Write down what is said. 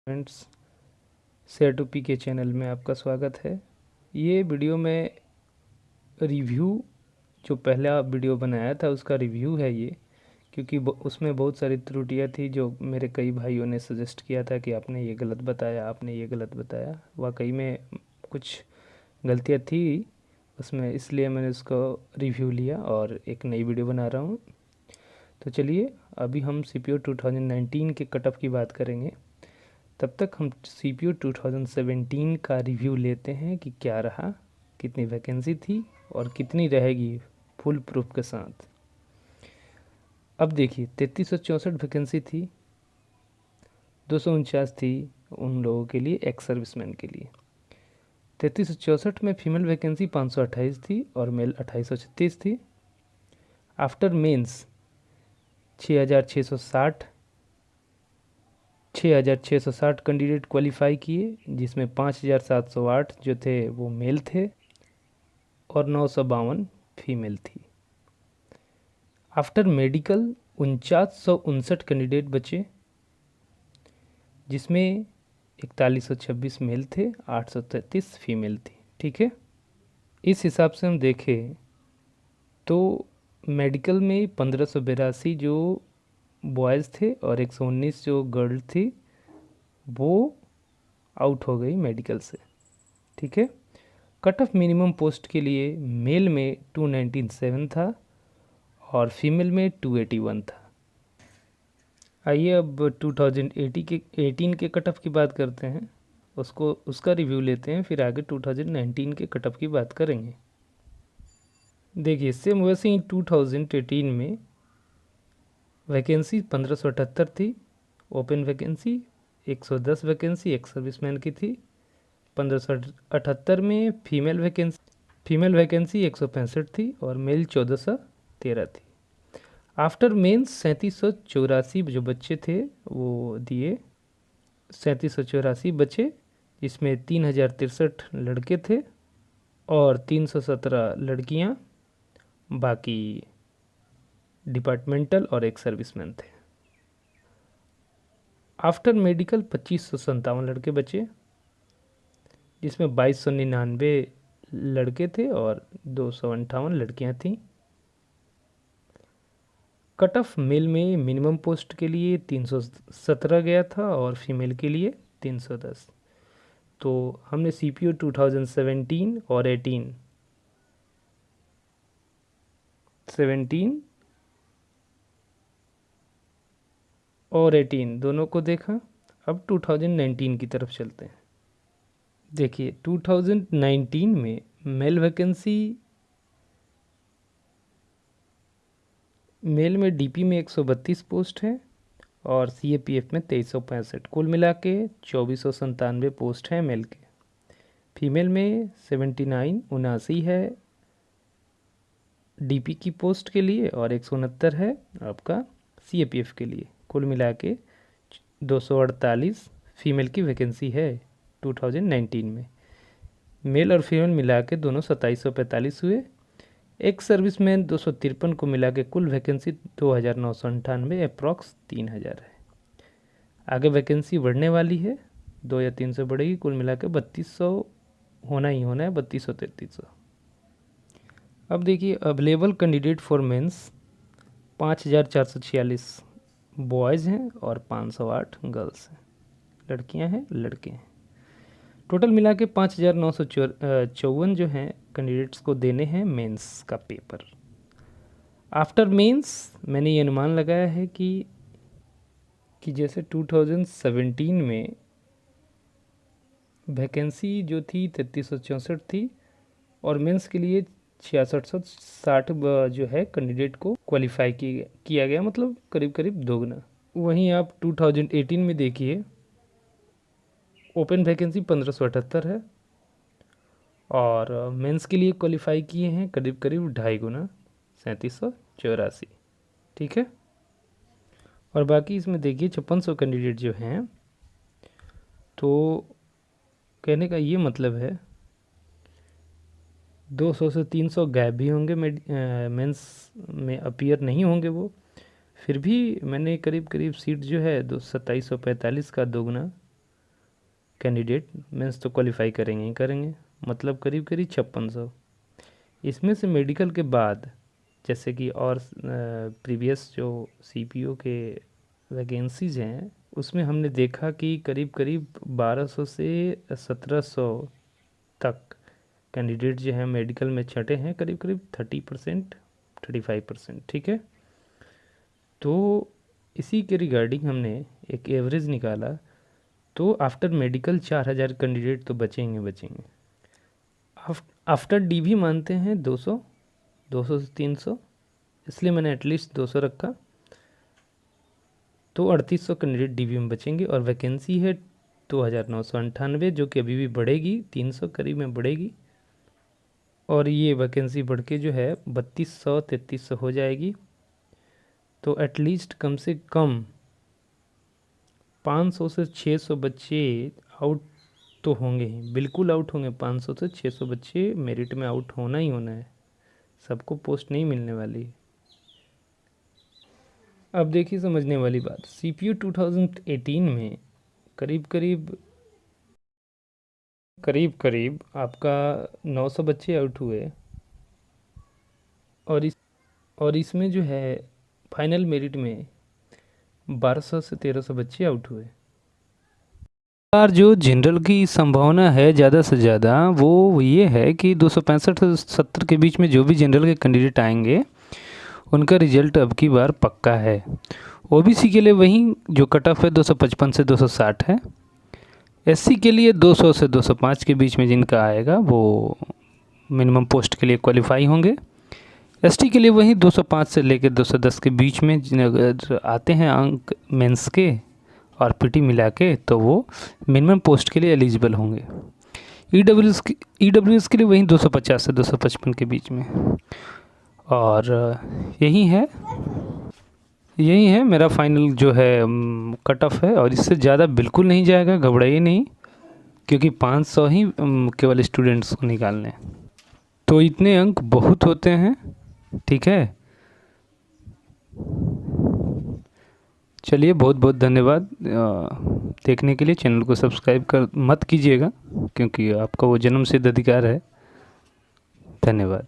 Friends, CR2P के channel में आपका स्वागत है। ये वीडियो में रिव्यू जो पहला वीडियो बनाया था उसका रिव्यू है ये, क्योंकि उसमें बहुत सारी त्रुटियां थी जो मेरे कई भाइयों ने सजेस्ट किया था कि आपने ये गलत बताया, आपने ये गलत बताया। वाकई में कुछ गलतियां थी उसमें, इसलिए मैंने उसको रिव्यू लिया और एक नई वीडियो बना रहा हूँ। तो चलिए, अभी हम CPU 2019 के कट ऑफ की बात करेंगे। तब तक हम CPU 2017 का रिव्यू लेते हैं कि क्या रहा, कितनी वैकेंसी थी और कितनी रहेगी फुल प्रूफ के साथ। अब देखिए, 3364 वैकेंसी थी, 249 थी उन लोगों के लिए, एक्स सर्विसमैन के लिए। 3364 में फीमेल वैकेंसी 528 थी और मेल 2836 थी। आफ्टर मेंस 6660 कैंडिडेट क्वालिफाई किए, जिसमें 5708 जो थे वो मेल थे और 952 फीमेल थी। आफ्टर मेडिकल 4959 कैंडिडेट बचे, जिसमें 4126 मेल थे, 833 फीमेल थी। ठीक है, इस हिसाब से हम देखें तो मेडिकल में 1582 जो बॉयज़ थे और 119 जो गर्ल थी वो आउट हो गई मेडिकल से। ठीक है, कट ऑफ मिनिमम पोस्ट के लिए मेल में 297 था और फीमेल में 281 था। आइए अब 2018 के कट ऑफ की बात करते हैं, उसका रिव्यू लेते हैं, फिर आगे 2019 के कट ऑफ की बात करेंगे। देखिए, सेम वैसे ही 2018 में वैकेंसी 1578 थी, open vacancy 110 vacancy ex serviceman की थी। 1578 में फीमेल वैकेंसी 165 थी और मेल 1413 थी। आफ्टर मेंस 3784 जो बच्चे थे वो दिए, 3784 बचे, जिसमें 3063 लड़के थे और 317 लड़कियां, बाकी डिपार्टमेंटल और एक सर्विसमैन थे। आफ्टर मेडिकल 2557 लड़के बचे, जिसमें 2299 लड़के थे और 258 लड़कियां थीं। कट ऑफ मेल में मिनिमम पोस्ट के लिए 317 गया था और फीमेल के लिए 310। तो हमने CPU 2017 और 18 दोनों को देखा। अब 2019 की तरफ चलते हैं। देखिए, 2019 में मेल में DP में 132 पोस्ट है और CAPF में 2365, कुल मिला के 2497 पोस्ट हैं मेल के। फीमेल में 79 है DP की पोस्ट के लिए और 169 है आपका CAPF के लिए, कुल मिला के 248 फीमेल की वैकेंसी है 2019 में। मेल और फीमेल मिला के दोनों 2745 हुए। एक सर्विसमैन 253 को मिला के कुल वैकेंसी 2998, अप्रॉक्स 3000 है। आगे वैकेंसी बढ़ने वाली है, 2 या 3 से बढ़ेगी, कुल मिला के 3200 होना ही होना है, 3200 3300। अब देखिए, available candidate for mains 5446 boys हैं और 508 गर्ल्स हैं, लड़कियां हैं लड़के हैं। टोटल मिला के 5954 जो हैं कैंडिडेट्स को देने हैं मेंस का पेपर। आफ्टर मेंस मैंने ये अनुमान लगाया है कि जैसे 2017 में वैकेंसी जो थी 3364 थी और मेंस के लिए 6660 जो है कैंडिडेट को क्वालिफाई किया गया, मतलब करीब करीब दोगुना। वहीं आप 2018 में देखिए, ओपन वैकेंसी 1578 है और मेंस के लिए क्वालिफाई किए हैं करीब करीब 2.5 गुना, 3784। ठीक है, और बाकी इसमें देखिए 5600 कैंडिडेट जो हैं, तो कहने का ये मतलब है 200 से 300 गैप भी होंगे, मेंस में अपीयर नहीं होंगे वो। फिर भी मैंने करीब करीब सीट जो है 2745 का दोगुना कैंडिडेट मेंस तो क्वालिफाई करेंगे ही करेंगे, मतलब करीब करीब 5600। इसमें से मेडिकल के बाद जैसे कि और प्रीवियस जो सीपीओ के वैकेंसीज हैं उसमें हमने देखा कि करीब करीब 1200 से 1700 तक कैंडिडेट जो हैं मेडिकल में छटे हैं, करीब करीब 30% 35%। ठीक है, तो इसी के रिगार्डिंग हमने एक एवरेज निकाला, तो आफ्टर मेडिकल 4000 कैंडिडेट तो बचेंगे बचेंगे। आफ्टर डी भी मानते हैं 200 से 300, इसलिए मैंने एटलीस्ट 200 रखा, तो 3800 कैंडिडेट डीबी में बचेंगे। और वैकेंसी है 2998, जो कि अभी भी बढ़ेगी, 300 करीब में बढ़ेगी, और ये वैकेंसी बढ़ के जो है 3200 3300 हो जाएगी। तो एटलीस्ट कम से कम 500 से 600 बच्चे आउट तो होंगे ही, बिल्कुल आउट होंगे। 500 से 600 बच्चे मेरिट में आउट होना ही होना है, सबको पोस्ट नहीं मिलने वाली है। अब देखिए समझने वाली बात, सीपीयू 2018 में करीब करीब आपका 900 बच्चे आउट हुए, और इसमें जो है फाइनल मेरिट में 1200 से 1300 बच्चे आउट हुए। बार जो जनरल की संभावना है ज़्यादा से ज़्यादा वो ये है कि 265 से 70 के बीच में जो भी जनरल के कैंडिडेट आएंगे उनका रिजल्ट अब की बार पक्का है। ओबीसी के लिए वही जो कट ऑफ है 255 से 260 है। एससी के लिए 200 से 205 के बीच में जिनका आएगा वो मिनिमम पोस्ट के लिए क्वालिफाई होंगे। एसटी के लिए वही 205 से लेकर 210 के बीच में अगर आते हैं अंक मेंस के और पीटी मिला के, तो वो मिनिमम पोस्ट के लिए एलिजिबल होंगे। ईडब्ल्यूएस के लिए वही 250 से 255 के बीच में। और यही है मेरा फाइनल जो है कट ऑफ है, और इससे ज़्यादा बिल्कुल नहीं जाएगा, घबराइए नहीं, क्योंकि 500 ही केवल स्टूडेंट्स को निकालने हैं, तो इतने अंक बहुत होते हैं। ठीक है, चलिए बहुत बहुत धन्यवाद देखने के लिए। चैनल को सब्सक्राइब कर मत कीजिएगा, क्योंकि आपका वो जन्मसिद्ध अधिकार है। धन्यवाद।